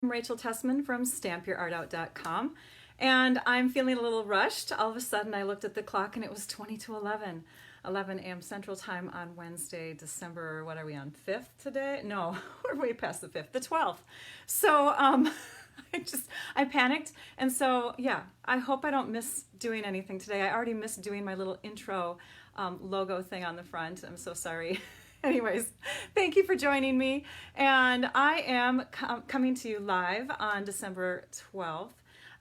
Rachel Tessman from StampYourArtOut.com, and I'm feeling a little rushed. All of a sudden I looked at the clock and it was 20 to 11 a.m. Central Time on Wednesday, December, what are we on, 5th today? No, we're way past the 5th, the 12th. So I panicked, and so yeah, I hope I don't miss doing anything today. I already missed doing my little intro logo thing on the front. I'm so sorry. Anyways, thank you for joining me, and I am coming to you live on December 12th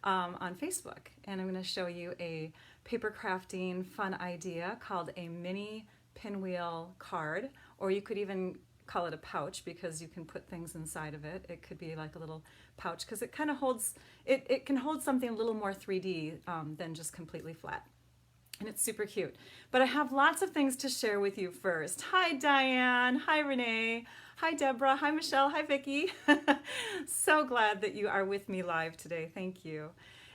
on Facebook, and I'm going to show you a paper crafting fun idea called a mini pinwheel card, or you could even call it a pouch because you can put things inside of it. It could be like a little pouch because it kind of holds, it can hold something a little more 3D than just completely flat. And it's super cute. But I have lots of things to share with you first. Hi Diane, hi Renee, hi Deborah, hi Michelle, hi Vicki. So glad that you are with me live today, thank you.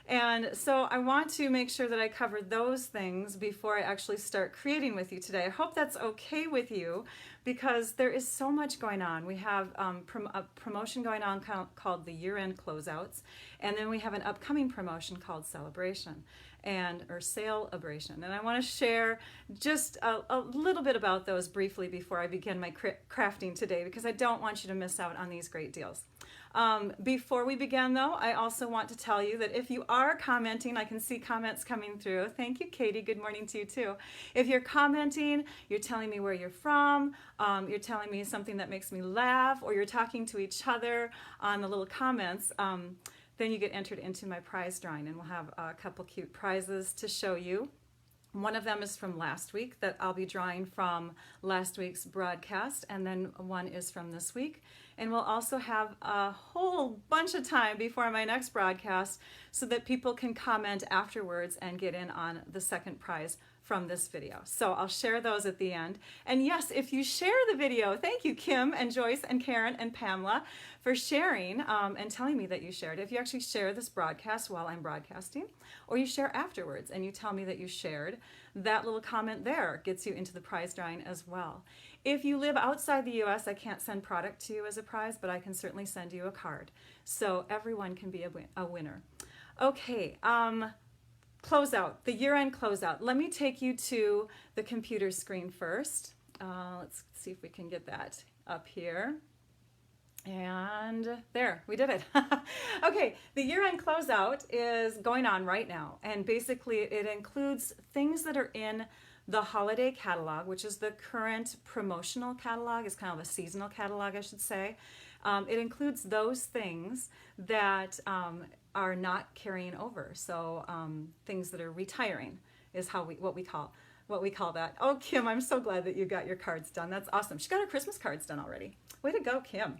And so I want to make sure that I cover those things before I actually start creating with you today. I hope that's okay with you because there is so much going on. We have a promotion going on called the year-end closeouts, and then we have an upcoming promotion called Sale-a-Bration or Sale-a-Bration. And I want to share just a little bit about those briefly before I begin my crafting today, because I don't want you to miss out on these great deals. Before we begin though, I also want to tell you that if you are commenting, I can see comments coming through. Thank you, Katie. Good morning to you too. If you're commenting, you're telling me where you're from, you're telling me something that makes me laugh, or you're talking to each other on the little comments, then you get entered into my prize drawing, and we'll have a couple cute prizes to show you. One of them is from last week that I'll be drawing from last week's broadcast, and then one is from this week. And we'll also have a whole bunch of time before my next broadcast so that people can comment afterwards and get in on the second prize from this video. So I'll share those at the end. And yes, if you share the video, thank you Kim and Joyce and Karen and Pamela for sharing and telling me that you shared. If you actually share this broadcast while I'm broadcasting, or you share afterwards and you tell me that you shared, that little comment there gets you into the prize drawing as well. If you live outside the US, I can't send product to you as a prize, but I can certainly send you a card. So everyone can be a winner. Okay, closeout, the year-end closeout. Let me take you to the computer screen first. Let's see if we can get that up here. And there, we did it. Okay, the year-end closeout is going on right now, and basically it includes things that are in the holiday catalog, which is the current promotional catalog. It's kind of a seasonal catalog, I should say. It includes those things that are not carrying over. So things that are retiring is what we call that. Oh, Kim, I'm so glad that you got your cards done. That's awesome. She got her Christmas cards done already. Way to go, Kim.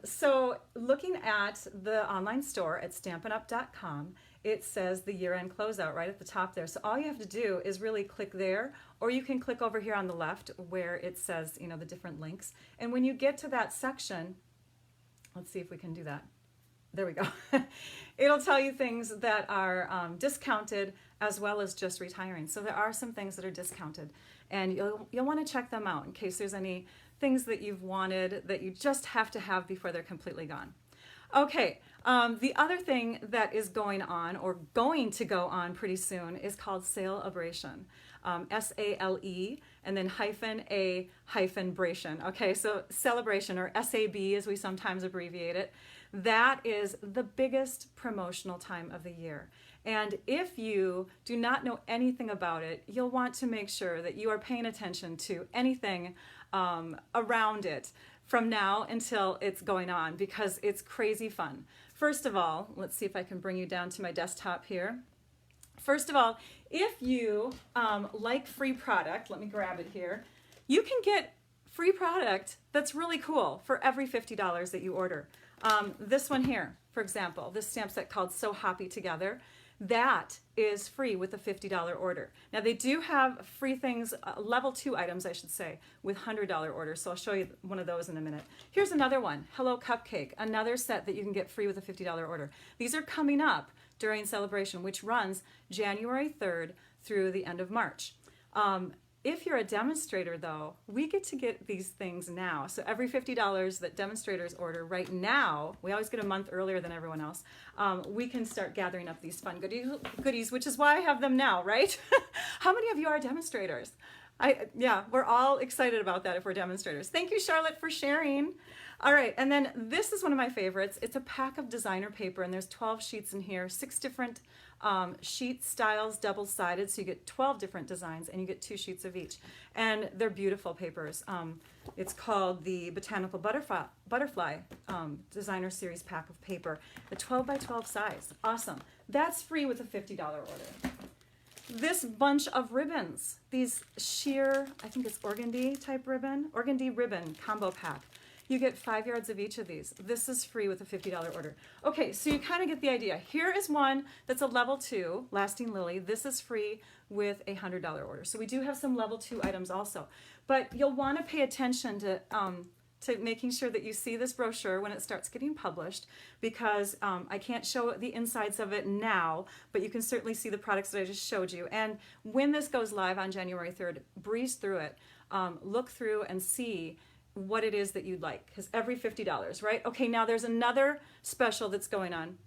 So looking at the online store at StampinUp.com, it says the year-end closeout right at the top there. So all you have to do is really click there, or you can click over here on the left where it says, you know, the different links. And when you get to that section, let's see if we can do that. There we go. It'll tell you things that are discounted as well as just retiring. So there are some things that are discounted, and you'll want to check them out in case there's any things that you've wanted that you just have to have before they're completely gone. Okay, the other thing that is going on, or going to go on pretty soon, is called Sale-a-Bration. S-A-L-E and then -a-bration. Okay, so Sale-a-Bration, or S-A-B as we sometimes abbreviate it, that is the biggest promotional time of the year. And if you do not know anything about it, you'll want to make sure that you are paying attention to anything around it from now until it's going on, because it's crazy fun. First of all, let's see if I can bring you down to my desktop here. First of all, if you like free product, let me grab it here, you can get free product that's really cool for every $50 that you order. This one here, for example, this stamp set called So Happy Together, that is free with a $50 order. Now they do have free things, level 2 items I should say, with $100 orders, so I'll show you one of those in a minute. Here's another one, Hello Cupcake, another set that you can get free with a $50 order. These are coming up during Sale-a-Bration, which runs January 3rd through the end of March. If you're a demonstrator though, we get to get these things now. So every $50 that demonstrators order right now, we always get a month earlier than everyone else, we can start gathering up these fun goodies, which is why I have them now, right? How many of you are demonstrators? Yeah, we're all excited about that if we're demonstrators. Thank you, Charlotte, for sharing. All right, and then this is one of my favorites. It's a pack of designer paper, and there's 12 sheets in here, 6 different sheet styles, double-sided, so you get 12 different designs, and you get 2 sheets of each. And they're beautiful papers. It's called the Botanical Butterfly Designer Series Pack of Paper, the 12 by 12 size. Awesome. That's free with a $50 order. This bunch of ribbons, these sheer, I think it's organdy type ribbon, organdy ribbon combo pack. You get 5 yards of each of these. This is free with a $50 order. Okay, so you kind of get the idea. Here is one that's a level 2, Lasting Lily. This is free with a $100 order. So we do have some level 2 items also. But you'll want to pay attention to making sure that you see this brochure when it starts getting published, because I can't show the insides of it now, but you can certainly see the products that I just showed you. And when this goes live on January 3rd, breeze through it, look through and see what it is that you'd like, because every $50, right? Okay, now there's another special that's going on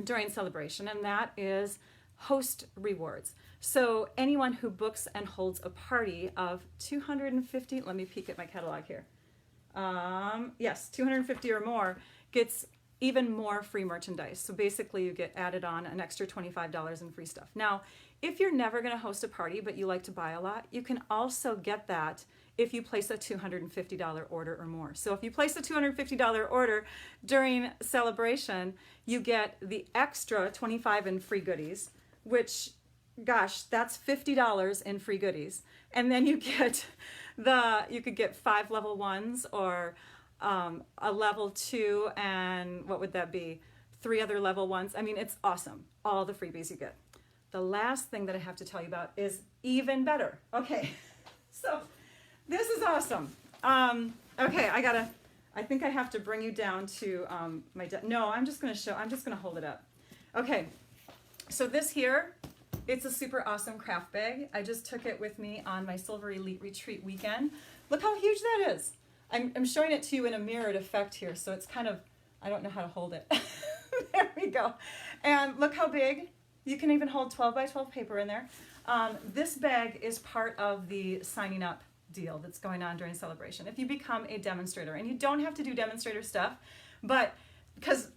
during Sale-a-Bration, and that is host rewards. So anyone who books and holds a party of 250, let me peek at my catalog here. Yes, 250 or more gets even more free merchandise. So basically you get added on an extra $25 in free stuff. Now, if you're never going to host a party, but you like to buy a lot, you can also get that if you place a $250 order or more. So if you place a $250 order during Sale-a-Bration, you get the extra $25 in free goodies, which, gosh, that's $50 in free goodies. And then you get you could get 5 level 1s or a level 2, and what would that be? 3 other level 1s. I mean, it's awesome, all the freebies you get. The last thing that I have to tell you about is even better. Okay, so this is awesome. Okay, I think I have to bring you down to no, I'm just gonna hold it up. Okay, so this here, it's a super awesome craft bag. I just took it with me on my Silver Elite Retreat weekend. Look how huge that is. I'm showing it to you in a mirrored effect here, so it's kind of, I don't know how to hold it. There we go. And look how big. You can even hold 12 by 12 paper in there. This bag is part of the signing up deal that's going on during Sale-a-Bration. If you become a demonstrator, and you don't have to do demonstrator stuff, but because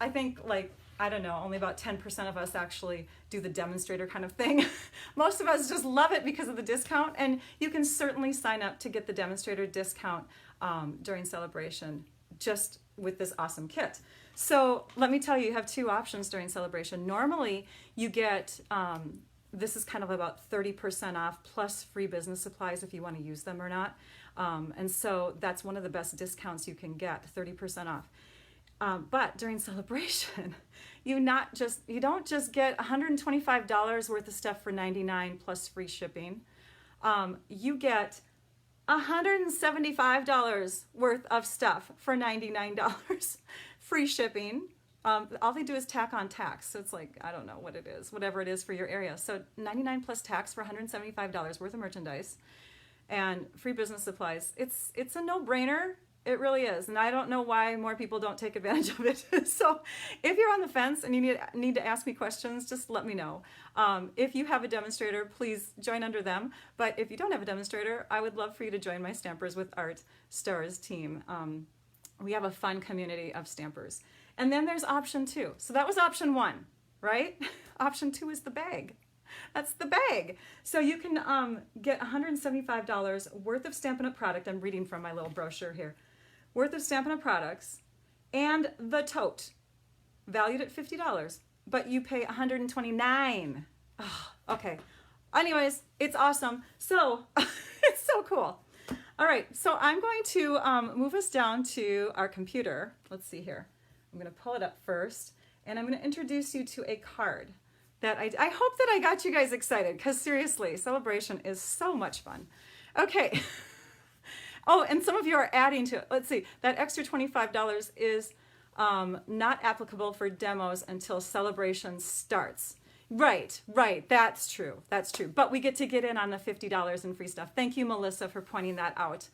I think, like, I don't know, only about 10% of us actually do the demonstrator kind of thing. Most of us just love it because of the discount, and you can certainly sign up to get the demonstrator discount during Sale-a-Bration just with this awesome kit. So let me tell you, you have 2 options during Sale-a-Bration. Normally you get, this is kind of about 30% off plus free business supplies if you want to use them or not. And so that's one of the best discounts you can get, 30% off. But during Sale-a-Bration, you don't just get $125 worth of stuff for $99 plus free shipping. You get $175 worth of stuff for $99 free shipping. All they do is tack on tax. So it's like, I don't know what it is, whatever it is for your area. So $99 plus tax for $175 worth of merchandise and free business supplies. It's a no-brainer. It really is, and I don't know why more people don't take advantage of it. So if you're on the fence and you need to ask me questions, just let me know. If you have a demonstrator, please join under them. But if you don't have a demonstrator, I would love for you to join my Stampers with Art Stars team. We have a fun community of stampers. And then there's option 2. So that was option 1, right? Option 2 is the bag. That's the bag. So you can get $175 worth of Stampin' Up! Product. I'm reading from my little brochure here. Worth of Stampin' Up! Products and the tote, valued at $50, but you pay $129. Oh, okay. Anyways, it's awesome. So it's so cool. All right, so I'm going to move us down to our computer. Let's see here. I'm going to pull it up first, and I'm going to introduce you to a card that I hope that I got you guys excited, because seriously, Sale-a-Bration is so much fun. Okay. Oh, and some of you are adding to it. Let's see, that extra $25 is not applicable for demos until Sale-a-Bration starts. Right, right. That's true. That's true. But we get in on the $50 in free stuff. Thank you, Melissa, for pointing that out.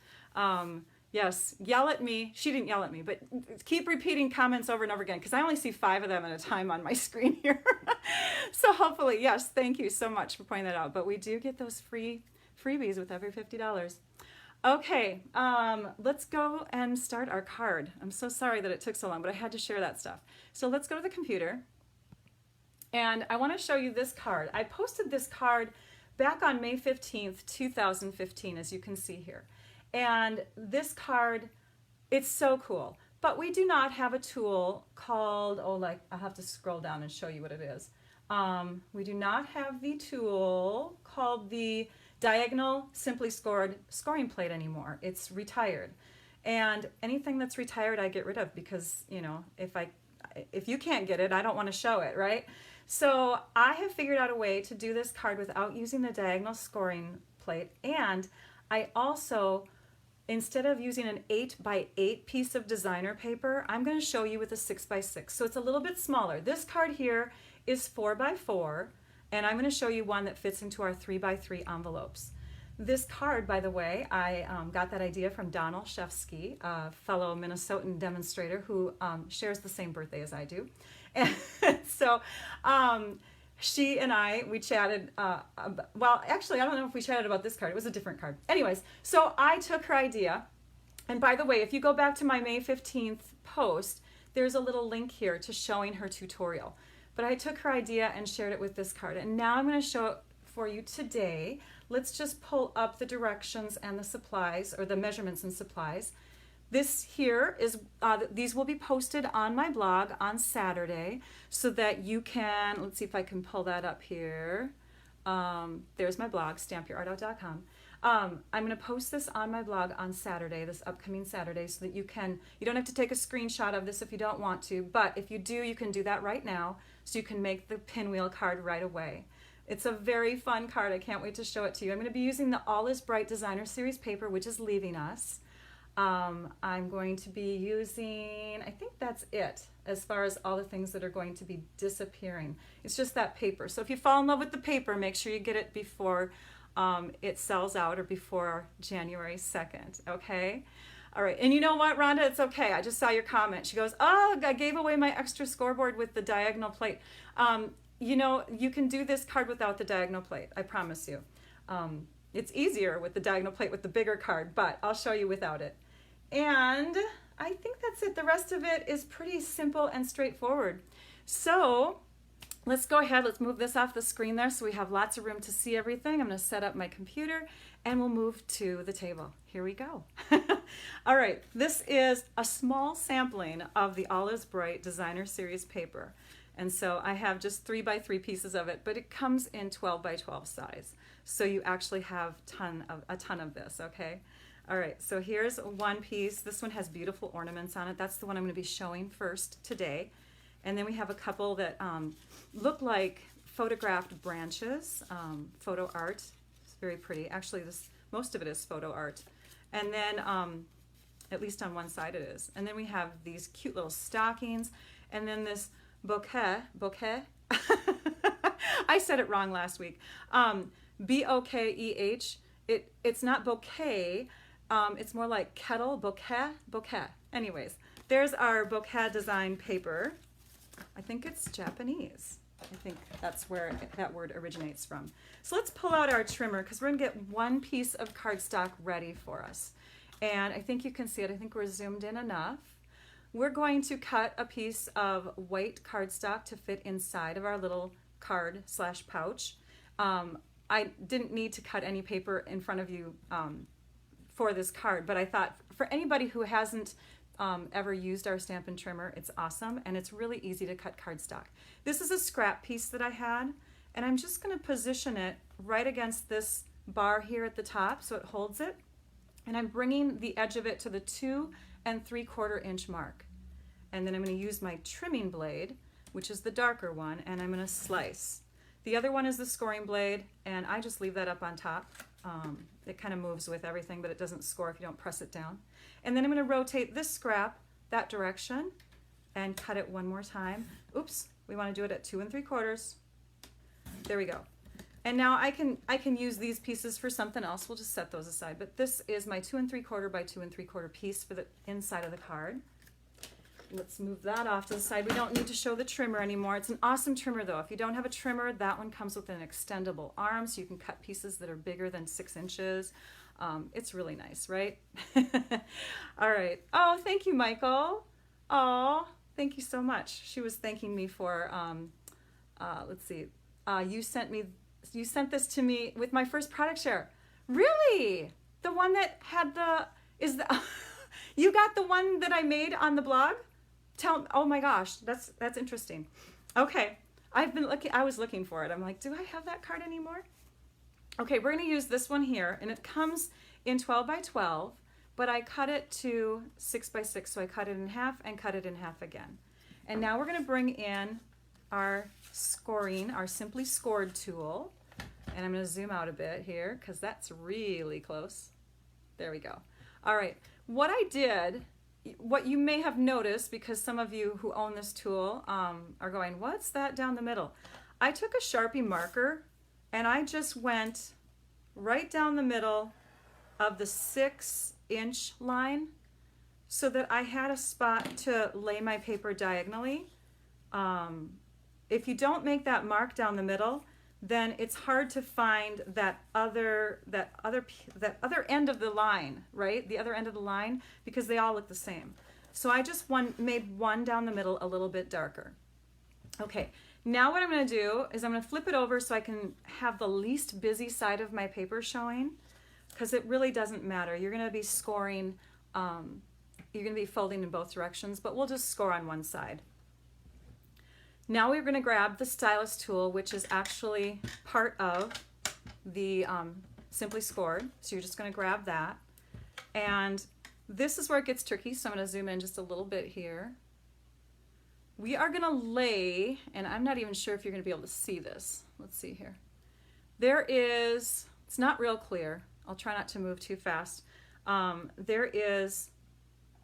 Yes, yell at me. She didn't yell at me, but keep repeating comments over and over again because I only see 5 of them at a time on my screen here. So hopefully, yes, thank you so much for pointing that out. But we do get those freebies with every $50. Okay, let's go and start our card. I'm so sorry that it took so long, but I had to share that stuff. So let's go to the computer. And I want to show you this card. I posted this card back on May 15th, 2015, as you can see here. And this card, it's so cool. But we do not have a tool called, oh, like, I'll have to scroll down and show you what it is. We do not have the tool called the Diagonal Simply Scored scoring plate anymore. It's retired. And anything that's retired, I get rid of because, you know, if you can't get it, I don't want to show it, right? So I have figured out a way to do this card without using the diagonal scoring plate. And I also, instead of using an 8x8 piece of designer paper, I'm going to show you with a 6x6. So it's a little bit smaller. This card here is 4x4, and I'm going to show you one that fits into our 3x3 envelopes. This card, by the way, I got that idea from Donald Shefsky, a fellow Minnesotan demonstrator who shares the same birthday as I do. And so she and we chatted, well, actually, I don't know if we chatted about this card. It was a different card. Anyways, so I took her idea. And by the way, if you go back to my May 15th post, there's a little link here to showing her tutorial. But I took her idea and shared it with this card. And now I'm going to show it for you today. Let's just pull up the directions and the supplies, or the measurements and supplies. This here is, these will be posted on my blog on Saturday so that you can, let's see if I can pull that up here. There's my blog, stampyourartout.com. I'm going to post this on my blog on Saturday, this upcoming Saturday, so that you don't have to take a screenshot of this if you don't want to, but if you do, you can do that right now so you can make the pinwheel card right away. It's a very fun card. I can't wait to show it to you. I'm going to be using the All is Bright Designer Series paper, which is leaving us. I'm going to be using, I think that's it, as far as all the things that are going to be disappearing. It's just that paper. So if you fall in love with the paper, make sure you get it before it sells out or before January 2nd, okay? All right, and you know what, Rhonda? It's okay. I just saw your comment. She goes, oh, I gave away my extra scoreboard with the diagonal plate. You know, you can do this card without the diagonal plate, I promise you. It's easier with the diagonal plate with the bigger card, but I'll show you without it. And I think that's it. The rest of it is pretty simple and straightforward. So let's go ahead. Let's move this off the screen there so we have lots of room to see everything. I'm going to set up my computer and we'll move to the table. Here we go. All right, this is a small sampling of the All is Bright Designer Series paper. And so I have just 3x3 pieces of it, but it comes in 12x12 size. So you actually have a ton of this, okay? All right, so here's one piece. This one has beautiful ornaments on it. That's the one I'm going to be showing first today. And then we have a couple that look like photographed branches, photo art. It's very pretty. Actually, most of it is photo art. And then, at least on one side it is. And then we have these cute little stockings. And then this bouquet. I said it wrong last week. B-O-K-E-H. It's not bouquet. It's more like kettle, bouquet. Anyways, there's our bouquet design paper. I think it's Japanese. I think that's where that word originates from. So let's pull out our trimmer because we're going to get one piece of cardstock ready for us. And I think you can see it. I think we're zoomed in enough. We're going to cut a piece of white cardstock to fit inside of our little card / pouch. I didn't need to cut any paper in front of you for this card, but I thought for anybody who hasn't ever used our Stampin' Trimmer, it's awesome and it's really easy to cut cardstock. This is a scrap piece that I had, and I'm just going to position it right against this bar here at the top so it holds it, and I'm bringing the edge of it to the 2 3/4 inch mark. And then I'm going to use my trimming blade, which is the darker one, and I'm going to slice. The other one is the scoring blade, and I just leave that up on top. It kind of moves with everything, but it doesn't score if you don't press it down. And then I'm going to rotate this scrap that direction and cut it one more time. Oops, we want to do it at 2 3/4. there we go. And now I can use these pieces for something else. We'll just set those aside. But this is my 2 3/4 by 2 3/4 piece for the inside of the card. Let's move that off to the side. We don't need to show the trimmer anymore. It's an awesome trimmer though. If you don't have a trimmer, that one comes with an extendable arm so you can cut pieces that are bigger than 6 inches. It's really nice, right? All right. Oh, thank you, Michael. Oh, thank you so much. She was thanking me for, let's see, you sent this to me with my first product share. Really? The one that had you got the one that I made on the blog? Oh my gosh, that's interesting. Okay, I was looking for it. I'm like, do I have that card anymore? Okay, we're gonna use this one here, and it comes in 12 by 12, but I cut it to 6 by 6, so I cut it in half and cut it in half again. And now we're gonna bring in our scoring, our Simply Scored tool, and I'm gonna zoom out a bit here because that's really close. There we go. All right, what I did, what you may have noticed, because some of you who own this tool are going, what's that down the middle? I took a Sharpie marker and I just went right down the middle of the 6-inch line so that I had a spot to lay my paper diagonally. If you don't make that mark down the middle, then it's hard to find that other end of the line, right? The other end of the line, because they all look the same. So I just made one down the middle a little bit darker. Okay, now what I'm going to do is I'm going to flip it over so I can have the least busy side of my paper showing, because it really doesn't matter. You're going to be scoring, you're going to be folding in both directions, but we'll just score on one side. Now we're going to grab the stylus tool, which is actually part of the Simply Scored. So you're just going to grab that. And this is where it gets tricky, so I'm going to zoom in just a little bit here. We are going to lay, and I'm not even sure if you're going to be able to see this. Let's see here. It's not real clear. I'll try not to move too fast. There is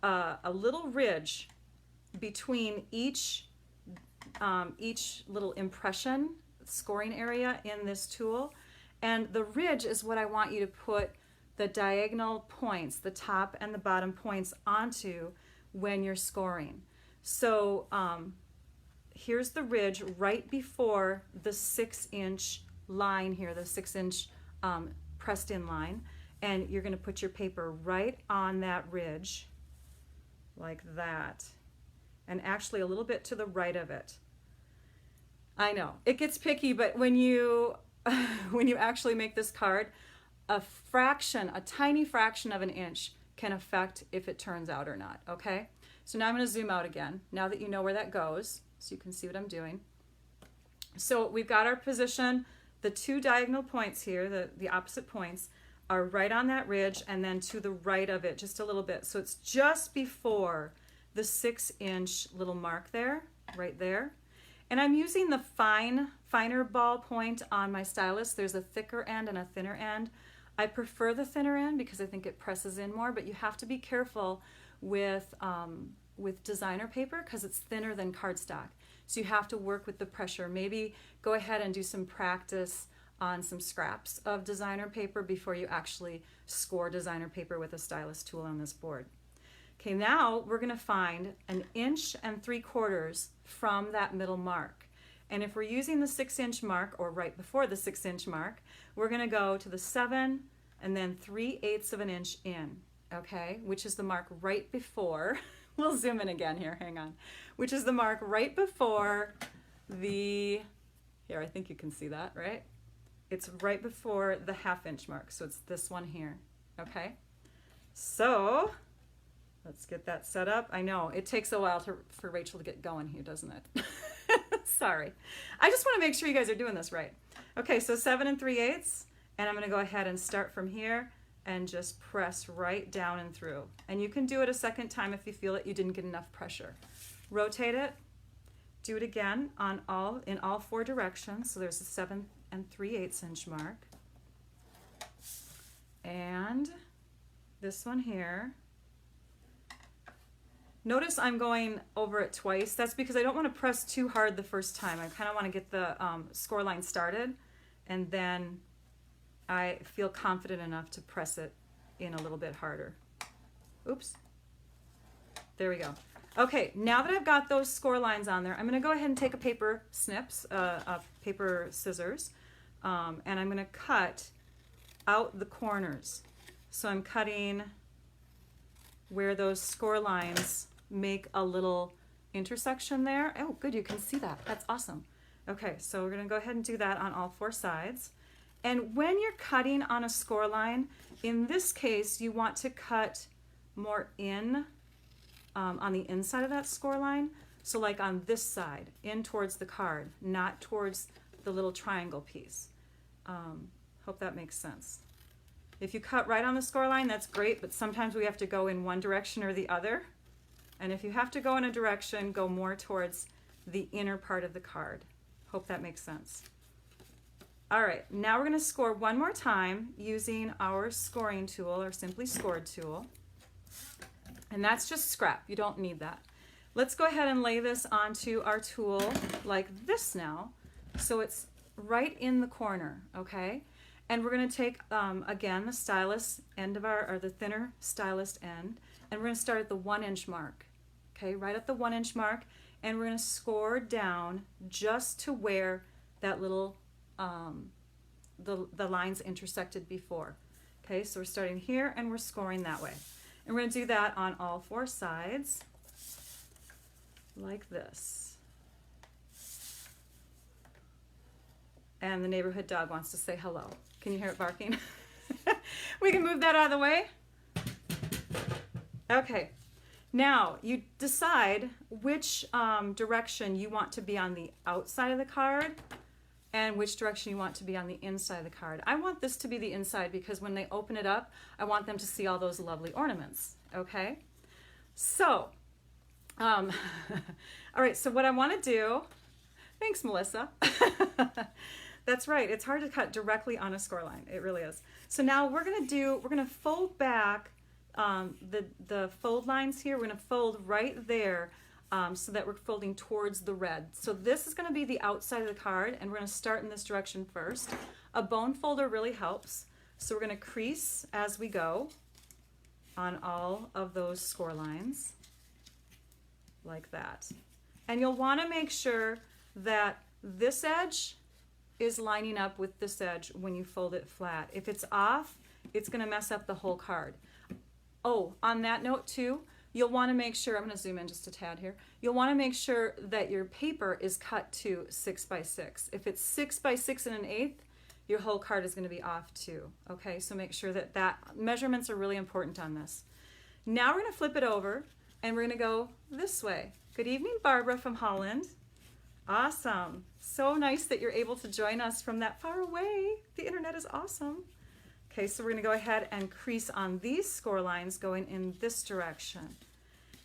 a little ridge between each little impression scoring area in this tool, and the ridge is what I want you to put the diagonal points, the top and the bottom points, onto when you're scoring. So here's the ridge right before the 6-inch line here, the 6-inch pressed in line, and you're going to put your paper right on that ridge like that, and actually a little bit to the right of it. I know it gets picky, but when you actually make this card, a tiny fraction of an inch can affect if it turns out or not. Okay, so now I'm going to zoom out again now that you know where that goes, so you can see what I'm doing. So we've got our position. The two diagonal points here, the opposite points, are right on that ridge, and then to the right of it just a little bit. So it's just before the 6-inch little mark there, right there. And I'm using the finer ball point on my stylus. There's a thicker end and a thinner end. I prefer the thinner end because I think it presses in more, but you have to be careful with designer paper because it's thinner than cardstock. So you have to work with the pressure. Maybe go ahead and do some practice on some scraps of designer paper before you actually score designer paper with a stylus tool on this board. Okay, now we're going to find 1 3/4 inches from that middle mark. And if we're using the 6-inch mark, or right before the 6-inch mark, we're going to go to the 7 and then 3/8 of an inch in, okay, which is the mark right before, we'll zoom in again here, hang on, which is the mark right before here, I think you can see that, right? It's right before the 1/2 inch mark, so it's this one here, okay? So let's get that set up. I know it takes a while for Rachel to get going here, doesn't it? Sorry. I just want to make sure you guys are doing this right. Okay, so 7 3/8, and I'm going to go ahead and start from here and just press right down and through. And you can do it a second time if you feel that you didn't get enough pressure. Rotate it. Do it again in all 4 directions. So there's the 7 3/8 inch mark. And this one here. Notice I'm going over it twice. That's because I don't want to press too hard the first time. I kind of want to get the score line started, and then I feel confident enough to press it in a little bit harder. Oops. There we go. Okay, now that I've got those score lines on there, I'm going to go ahead and take a paper snips, paper scissors, and I'm going to cut out the corners. So I'm cutting where those score lines make a little intersection there. Oh, good, you can see that. That's awesome. Okay, so we're going to go ahead and do that on all 4 sides. And when you're cutting on a score line, in this case, you want to cut more in on the inside of that score line. So like on this side, in towards the card, not towards the little triangle piece. Hope that makes sense. If you cut right on the score line, that's great, but sometimes we have to go in one direction or the other. And if you have to go in a direction, go more towards the inner part of the card. Hope that makes sense. All right, now we're going to score one more time using our scoring tool, or Simply Scored tool. And that's just scrap. You don't need that. Let's go ahead and lay this onto our tool like this now, so it's right in the corner, okay? And we're going to take, again, the stylus end of or the thinner stylus end, and we're going to start at the 1-inch mark, okay? Right at the 1-inch mark, and we're going to score down just to where that little, the lines intersected before. Okay, so we're starting here and we're scoring that way. And we're going to do that on all 4 sides, like this. And the neighborhood dog wants to say hello. Can you hear it barking? We can move that out of the way. Okay, now you decide which direction you want to be on the outside of the card and which direction you want to be on the inside of the card. I want this to be the inside because when they open it up, I want them to see all those lovely ornaments, okay? So, all right, so what I want to do, thanks, Melissa. That's right, it's hard to cut directly on a score line, it really is. So now we're gonna fold back the fold lines here. We're gonna fold right there so that we're folding towards the red. So this is gonna be the outside of the card, and we're gonna start in this direction first. A bone folder really helps. So we're gonna crease as we go on all of those score lines, like that. And you'll wanna make sure that this edge is lining up with this edge when you fold it flat. If it's off, it's gonna mess up the whole card. Oh, on that note too, you'll wanna make sure, I'm gonna zoom in just a tad here, you'll wanna make sure that your paper is cut to 6 by 6. If it's 6 by 6 1/8, your whole card is gonna be off too, okay? So make sure that measurements are really important on this. Now we're gonna flip it over and we're gonna go this way. Good evening, Barbara from Holland. Awesome. So nice that you're able to join us from that far away. The internet is awesome. Okay, so we're going to go ahead and crease on these score lines going in this direction.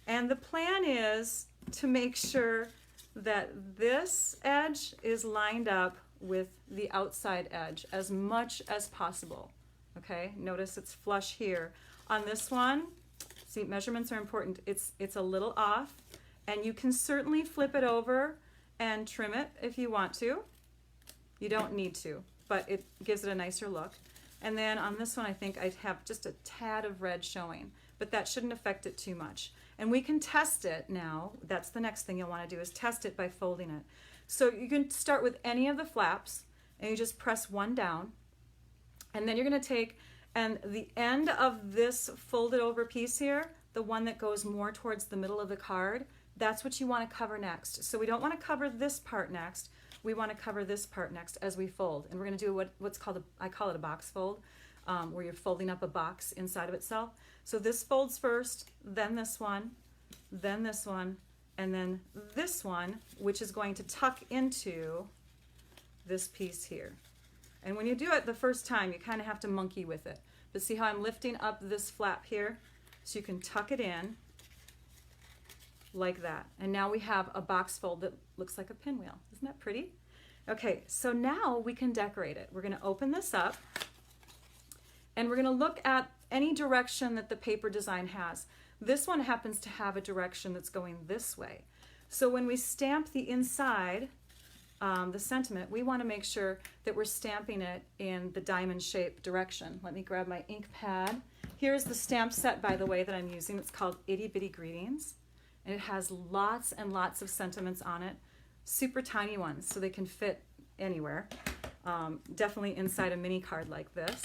And the plan is to make sure that this edge is lined up with the outside edge as much as possible. Okay, notice it's flush here. On this one, see, measurements are important. It's a little off, and you can certainly flip it over and trim it if you want to. You don't need to, but it gives it a nicer look. And then on this one, I think I have just a tad of red showing, but that shouldn't affect it too much. And we can test it now. That's the next thing you'll want to do, is test it by folding it. So you can start with any of the flaps and you just press one down, and then you're going to take, and the end of this folded over piece here, the one that goes more towards the middle of the card, that's what you want to cover next. So we don't want to cover this part next. We want to cover this part next as we fold. And we're going to do what's called, I call it a box fold, where you're folding up a box inside of itself. So this folds first, then this one, and then this one, which is going to tuck into this piece here. And when you do it the first time, you kind of have to monkey with it. But see how I'm lifting up this flap here? So you can tuck it in like that. And now we have a box fold that looks like a pinwheel. Isn't that pretty? Okay, so now we can decorate it. We're going to open this up and we're going to look at any direction that the paper design has. This one happens to have a direction that's going this way. So when we stamp the inside, the sentiment, we want to make sure that we're stamping it in the diamond shape direction. Let me grab my ink pad. Here's the stamp set, by the way, that I'm using. It's called Itty Bitty Greetings. And it has lots and lots of sentiments on it. Super tiny ones, so they can fit anywhere. Definitely inside a mini card like this.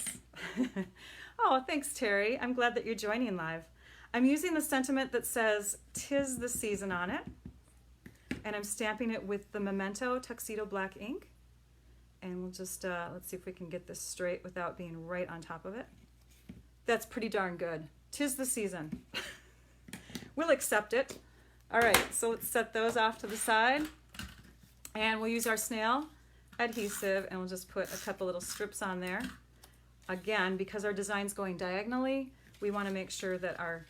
Oh, thanks, Terry. I'm glad that you're joining live. I'm using the sentiment that says "'Tis the Season" on it. And I'm stamping it with the Memento Tuxedo Black ink. And we'll just, let's see if we can get this straight without being right on top of it. That's pretty darn good. 'Tis the season. We'll accept it. All right, so let's set those off to the side. And we'll use our snail adhesive and we'll just put a couple little strips on there. Again, because our design's going diagonally, we want to make sure that our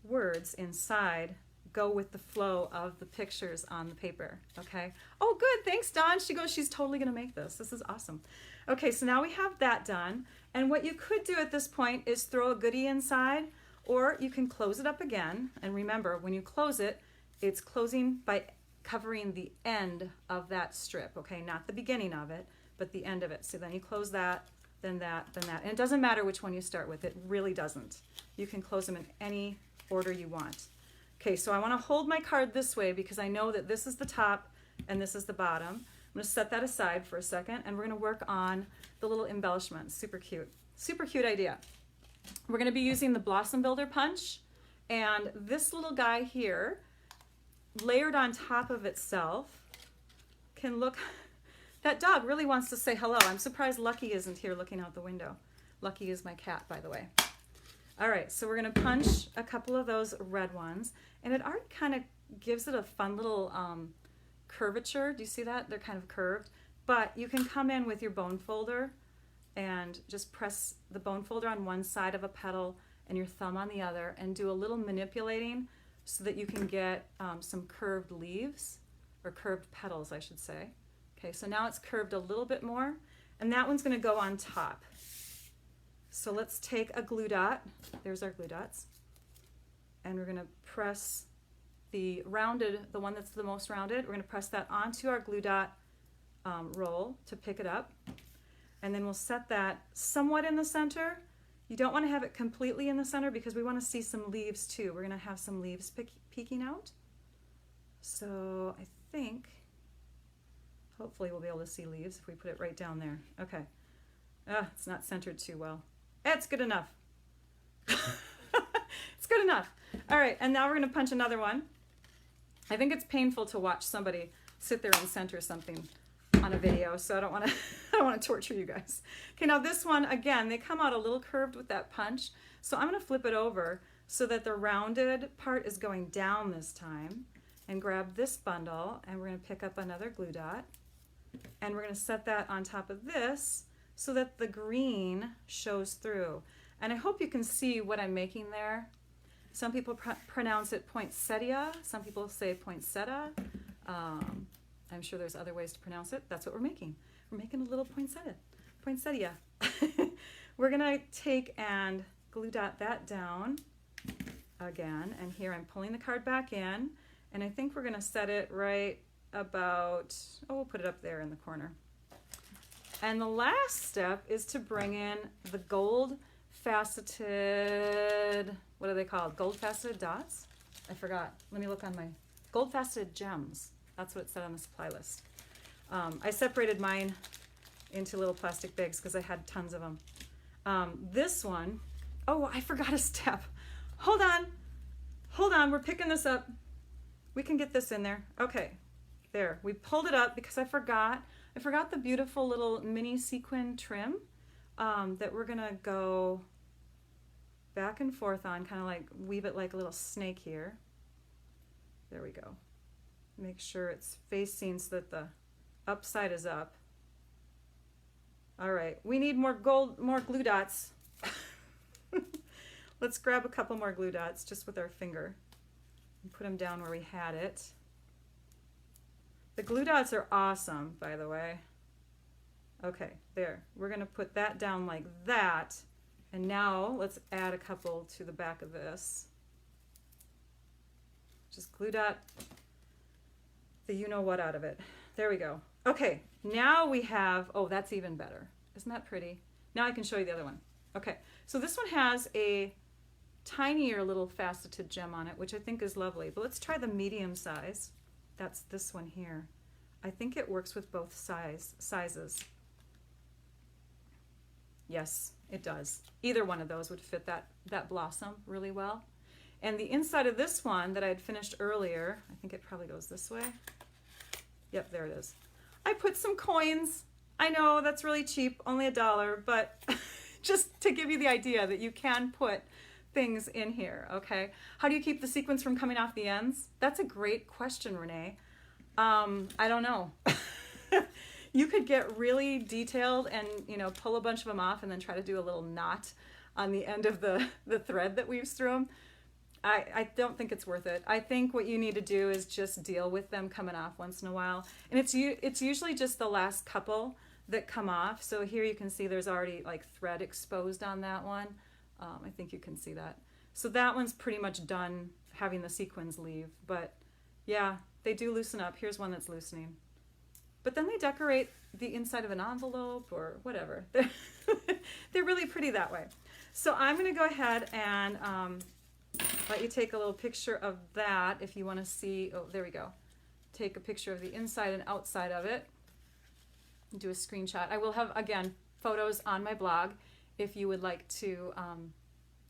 words inside go with the flow of the pictures on the paper, okay? Oh, good, thanks, Dawn. She goes, she's totally gonna make this. This is awesome. Okay, so now we have that done. And what you could do at this point is throw a goodie inside, or you can close it up again. And remember, when you close it, it's closing by covering the end of that strip, okay? Not the beginning of it, but the end of it. So then you close that, then that, then that. And it doesn't matter which one you start with. It really doesn't. You can close them in any order you want. Okay, so I want to hold my card this way because I know that this is the top and this is the bottom. I'm going to set that aside for a second and we're going to work on the little embellishment. Super cute. Super cute idea. We're going to be using the Blossom Builder punch, and this little guy here, layered on top of itself, can look... That dog really wants to say hello. I'm surprised Lucky isn't here looking out the window. Lucky is my cat, by the way. All right, so we're going to punch a couple of those red ones, and it already kind of gives it a fun little curvature. Do you see that? They're kind of curved. But you can come in with your bone folder and just press the bone folder on one side of a petal and your thumb on the other and do a little manipulating so that you can get some curved leaves, or curved petals, I should say. Okay, so now it's curved a little bit more, and that one's going to go on top. So let's take a glue dot. There's our glue dots. And we're going to press the rounded, the one that's the most rounded, we're going to press that onto our glue dot roll to pick it up. And then we'll set that somewhat in the center. You don't want to have it completely in the center because we want to see some leaves too. We're going to have some leaves peeking out. So I think, hopefully we'll be able to see leaves if we put it right down there. Okay. It's not centered too well. It's good enough. It's good enough. All right, and now we're going to punch another one. I think it's painful to watch somebody sit there and center something on a video, so I don't want to torture you guys. Okay, now this one, again, they come out a little curved with that punch, so I'm going to flip it over so that the rounded part is going down this time, and grab this bundle, and we're going to pick up another glue dot, and we're going to set that on top of this so that the green shows through. And I hope you can see what I'm making there. Some people pronounce it poinsettia, some people say poinsettia. I'm sure there's other ways to pronounce it. That's what we're making. We're making a little poinsettia. We're gonna take and glue dot that down again, and here I'm pulling the card back in, and I think we're gonna set it right about, oh, we'll put it up there in the corner. And the last step is to bring in the gold faceted, what are they called? Gold faceted dots? I forgot. Let me look on my gold faceted gems. That's what it said on the supply list. I separated mine into little plastic bags because I had tons of them. This one, oh, I forgot a step. Hold on, we're picking this up. We can get this in there. Okay, there, we pulled it up because I forgot the beautiful little mini sequin trim that we're gonna go back and forth on, kind of like weave it like a little snake here. There we go. Make sure it's facing so that the upside is up. All right, we need more glue dots. Let's grab a couple more glue dots just with our finger and put them down where we had it. The glue dots are awesome, by the way. Okay, there. We're gonna put that down like that. And now let's add a couple to the back of this. Just glue dot the you-know-what out of it. There we go. Okay, now we have, oh, that's even better. Isn't that pretty? Now I can show you the other one. Okay, so this one has a tinier little faceted gem on it, which I think is lovely. But let's try the medium size. That's this one here. I think it works with both sizes. Yes, it does. Either one of those would fit that blossom really well. And the inside of this one that I had finished earlier, I think it probably goes this way. Yep, there it is. I put some coins. I know that's really cheap, only $1, but just to give you the idea that you can put things in here, okay? How do you keep the sequins from coming off the ends? That's a great question, Renee. I don't know. You could get really detailed and, you know, pull a bunch of them off and then try to do a little knot on the end of the thread that weaves through them. I don't think it's worth it. I think what you need to do is just deal with them coming off once in a while. And it's usually just the last couple that come off. So here you can see there's already like thread exposed on that one. I think you can see that. So that one's pretty much done having the sequins leave. But yeah, they do loosen up. Here's one that's loosening. But then they decorate the inside of an envelope or whatever. They're really pretty that way. So I'm going to go ahead and let you take a little picture of that if you want to see. Oh, there we go. Take a picture of the inside and outside of it. Do a screenshot. I will have, again, photos on my blog if you would like to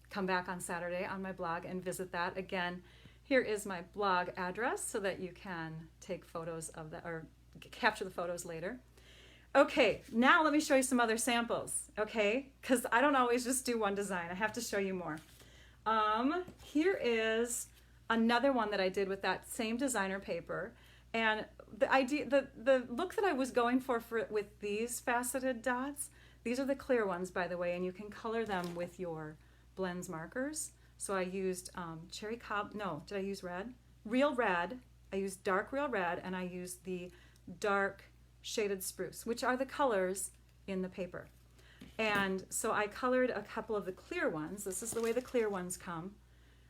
come back on Saturday on my blog and visit that. Again, here is my blog address so that you can take photos of that or capture the photos later. Okay, now let me show you some other samples, okay? Because I don't always just do one design. I have to show you more. Here is another one that I did with that same designer paper. And the idea, the look that I was going for with these faceted dots, these are the clear ones, by the way, and you can color them with your blends markers. So I used cherry cob, no, did I use red? Real red. I used dark real red, and I used the dark shaded spruce, which are the colors in the paper. And so I colored a couple of the clear ones. This is the way the clear ones come.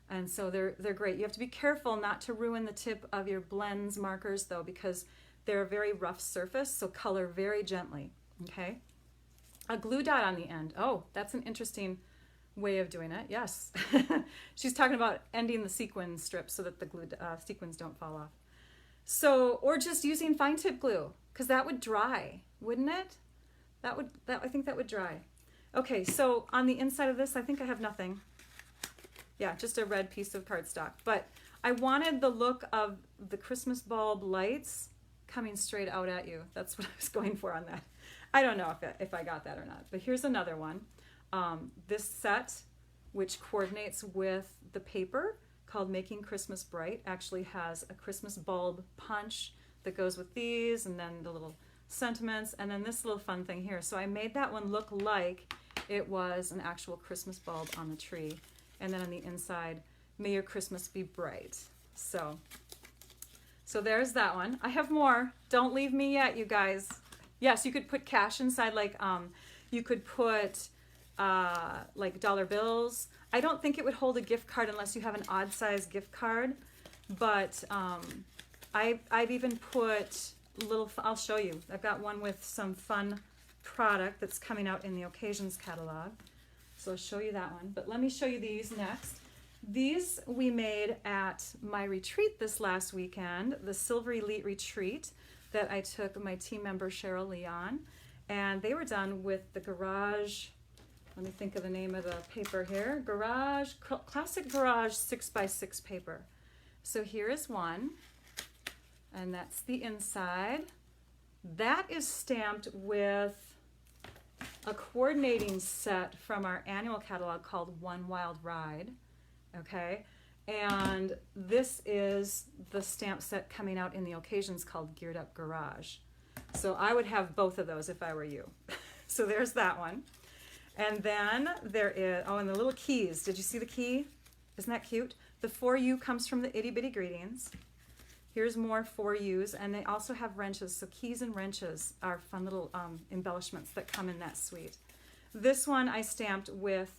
And so they're great. You have to be careful not to ruin the tip of your blends markers though, because they're a very rough surface, so color very gently, okay? A glue dot on the end. Oh, that's an interesting way of doing it, yes. She's talking about ending the sequin strip so that the glue sequins don't fall off. So, or just using fine tip glue, because that would dry, wouldn't it? I think that would dry. Okay, so on the inside of this, I think I have nothing. Yeah, just a red piece of cardstock. But I wanted the look of the Christmas bulb lights coming straight out at you. That's what I was going for on that. I don't know if I got that or not. But here's another one. This set, which coordinates with the paper, called Making Christmas Bright, actually has a Christmas bulb punch that goes with these, and then the little sentiments, and then this little fun thing here. So I made that one look like it was an actual Christmas bulb on the tree. And then on the inside, may your Christmas be bright. So there's that one. I have more. Don't leave me yet, you guys. Yes, you could put cash inside, like you could put like dollar bills. I don't think it would hold a gift card unless you have an odd size gift card, but I've even put little, I'll show you. I've got one with some fun product that's coming out in the Occasions catalog. So I'll show you that one. But let me show you these next. These we made at my retreat this last weekend, the Silver Elite Retreat that I took my team member Cheryl Lee on. And they were done with the Garage, let me think of the name of the paper here, Classic Garage 6x6 paper. So here is one, and that's the inside. That is stamped with a coordinating set from our annual catalog called One Wild Ride, okay? And this is the stamp set coming out in the Occasions called Geared Up Garage. So I would have both of those if I were you. So there's that one. And then there is, oh, and the little keys. Did you see the key? Isn't that cute? The For You comes from the Itty Bitty Greetings. Here's more For Yous, and they also have wrenches. So keys and wrenches are fun little embellishments that come in that suite. This one I stamped with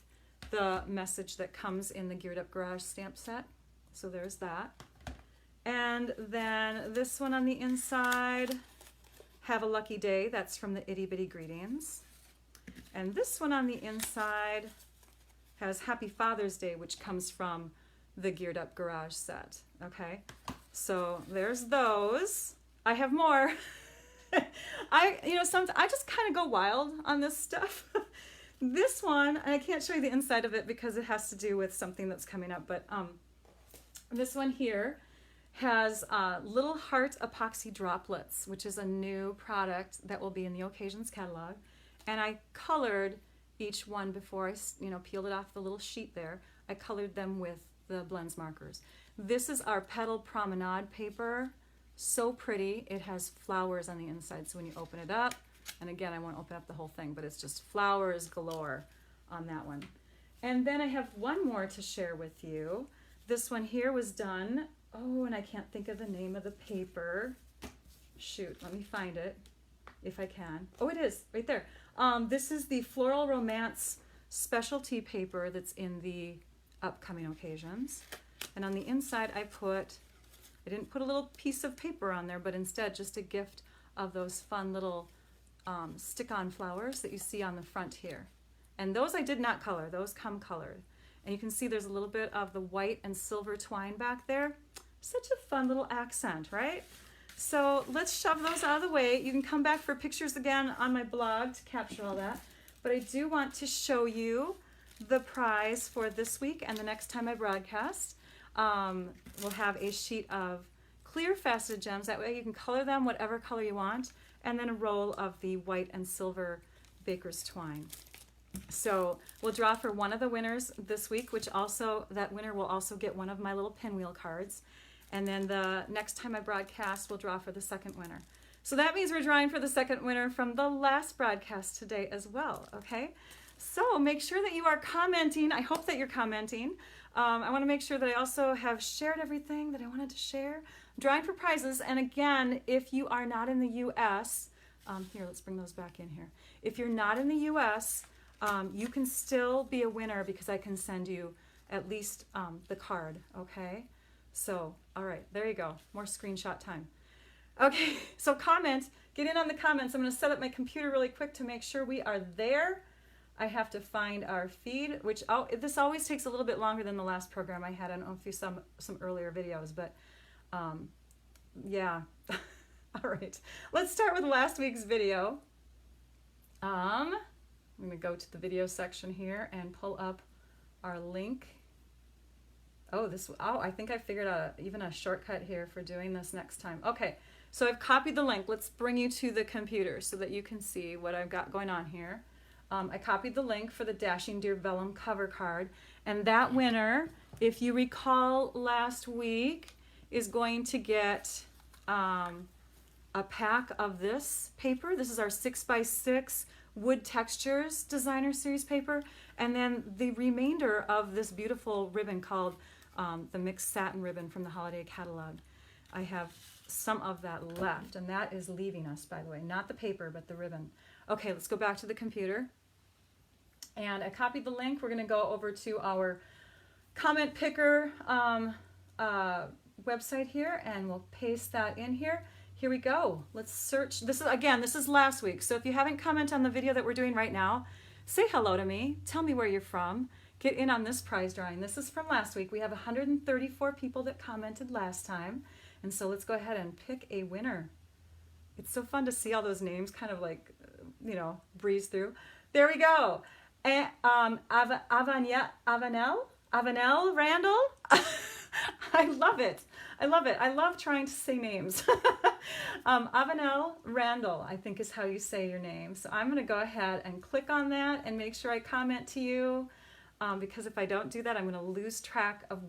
the message that comes in the Geared Up Garage stamp set. So there's that. And then this one on the inside, Have a Lucky Day. That's from the Itty Bitty Greetings. And this one on the inside has Happy Father's Day, which comes from the Geared Up Garage set. Okay, so there's those. I have more. I just kind of go wild on this stuff. This one, and I can't show you the inside of it because it has to do with something that's coming up, but this one here has Little Heart Epoxy Droplets, which is a new product that will be in the Occasions catalog. And I colored each one before I peeled it off the little sheet there. I colored them with the Blends markers. This is our Petal Promenade paper. So pretty. It has flowers on the inside, so when you open it up, and again, I won't open up the whole thing, but it's just flowers galore on that one. And then I have one more to share with you. This one here was done, and I can't think of the name of the paper. Shoot, let me find it if I can. Oh, it is right there. This is the Floral Romance specialty paper that's in the upcoming Occasions. And on the inside, I didn't put a little piece of paper on there, but instead just a gift of those fun little stick-on flowers that you see on the front here. And those I did not color, those come colored. And you can see there's a little bit of the white and silver twine back there. Such a fun little accent, right? So let's shove those out of the way. You can come back for pictures again on my blog to capture all that. But I do want to show you the prize for this week and the next time I broadcast. We'll have a sheet of clear faceted gems. That way you can color them whatever color you want. And then a roll of the white and silver baker's twine. So we'll draw for one of the winners this week, that winner will also get one of my little pinwheel cards. And then the next time I broadcast, we'll draw for the second winner. So that means we're drawing for the second winner from the last broadcast today as well, okay? So make sure that you are commenting. I hope that you're commenting. I want to make sure that I also have shared everything that I wanted to share. I'm drawing for prizes, and again, if you are not in the U.S., here, let's bring those back in here. If you're not in the U.S., you can still be a winner because I can send you at least the card, okay? So, all right, there you go. More screenshot time. Okay, so comment, get in on the comments. I'm going to set up my computer really quick to make sure we are there. I have to find our feed, which this always takes a little bit longer than the last program I had. I don't know if you saw some earlier videos, but yeah. All right, let's start with last week's video. I'm going to go to the video section here and pull up our link. I think I figured out even a shortcut here for doing this next time. Okay, so I've copied the link. Let's bring you to the computer so that you can see what I've got going on here. I copied the link for the Dashing Deer Vellum cover card, and that winner, if you recall last week, is going to get a pack of this paper. This is our 6x6 Wood Textures Designer Series paper, and then the remainder of this beautiful ribbon called the Mixed Satin Ribbon from the Holiday Catalog. I have some of that left, and that is leaving us, by the way, not the paper, but the ribbon. Okay, let's go back to the computer. And I copied the link. We're going to go over to our comment picker website here, and we'll paste that in here. Here we go. Let's search. This is last week. So if you haven't commented on the video that we're doing right now, say hello to me. Tell me where you're from. Get in on this prize drawing. This is from last week. We have 134 people that commented last time. And so let's go ahead and pick a winner. It's so fun to see all those names kind of like, breeze through. There we go. Avanel Randall. I love it. I love it. I love trying to say names. Avanel Randall, I think is how you say your name. So I'm going to go ahead and click on that and make sure I comment to you, because if I don't do that, I'm going to lose track of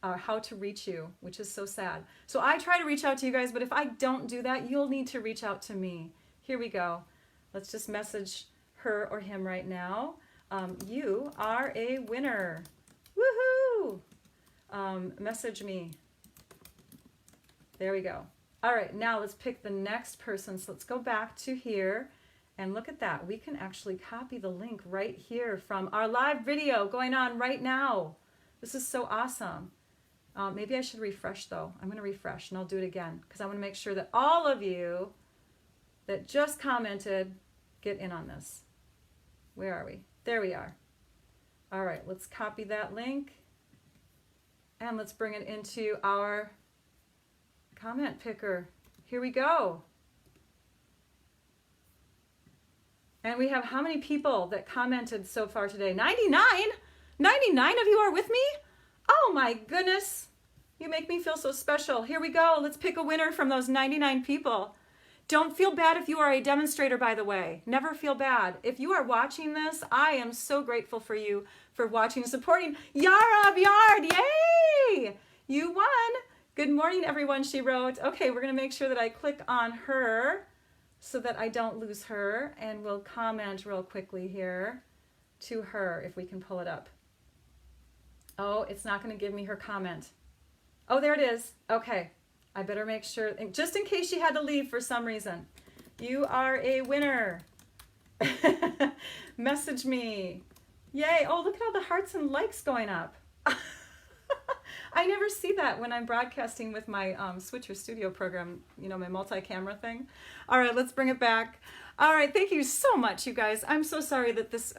how to reach you, which is so sad. So I try to reach out to you guys, but if I don't do that, you'll need to reach out to me. Here we go. Let's just message her or him right now. You are a winner. Woohoo! Message me. There we go. All right, now let's pick the next person. So let's go back to here and look at that. We can actually copy the link right here from our live video going on right now. This is so awesome. Maybe I should refresh though. I'm going to refresh and I'll do it again because I want to make sure that all of you that just commented get in on this. Where are we? There we are. All right, let's copy that link and let's bring it into our comment picker. Here we go. And we have how many people that commented so far today? 99? 99 of you are with me? Oh my goodness. You make me feel so special. Here we go. Let's pick a winner from those 99 people. Don't feel bad if you are a demonstrator, by the way. Never feel bad. If you are watching this, I am so grateful for you for watching and supporting. Yara Bjard, yay! You won. Good morning, everyone, she wrote. Okay, we're going to make sure that I click on her so that I don't lose her, and we'll comment real quickly here to her if we can pull it up. Oh, it's not going to give me her comment. Oh, there it is. Okay, I better make sure, just in case she had to leave for some reason. You are a winner. Message me. Yay. Oh, look at all the hearts and likes going up. I never see that when I'm broadcasting with my Switcher Studio program, you know, my multi-camera thing. All right, let's bring it back. All right, thank you so much, you guys. I'm so sorry that this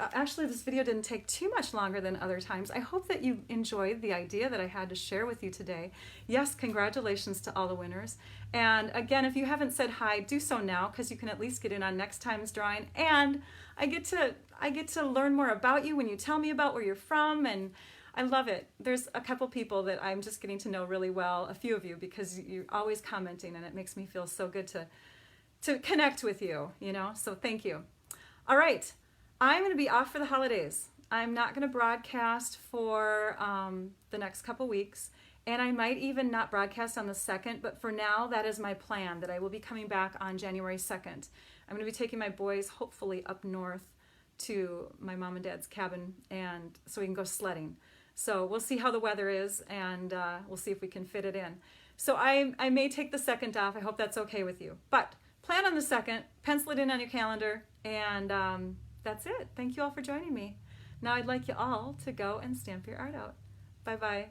video didn't take too much longer than other times. I hope that you enjoyed the idea that I had to share with you today. Yes, congratulations to all the winners. And again, if you haven't said hi, do so now because you can at least get in on next time's drawing. And I get to learn more about you when you tell me about where you're from, and I love it. There's a couple people that I'm just getting to know really well, a few of you, because you're always commenting and it makes me feel so good to connect with you, you know, so thank you. All right, I'm going to be off for the holidays. I'm not going to broadcast for the next couple weeks, and I might even not broadcast on the 2nd, but for now, that is my plan, that I will be coming back on January 2nd. I'm going to be taking my boys, hopefully, up north to my mom and dad's cabin, and so we can go sledding. So we'll see how the weather is, and we'll see if we can fit it in. So I may take the 2nd off. I hope that's okay with you. But plan on the 2nd, pencil it in on your calendar, and that's it. Thank you all for joining me. Now I'd like you all to go and stamp your art out. Bye-bye.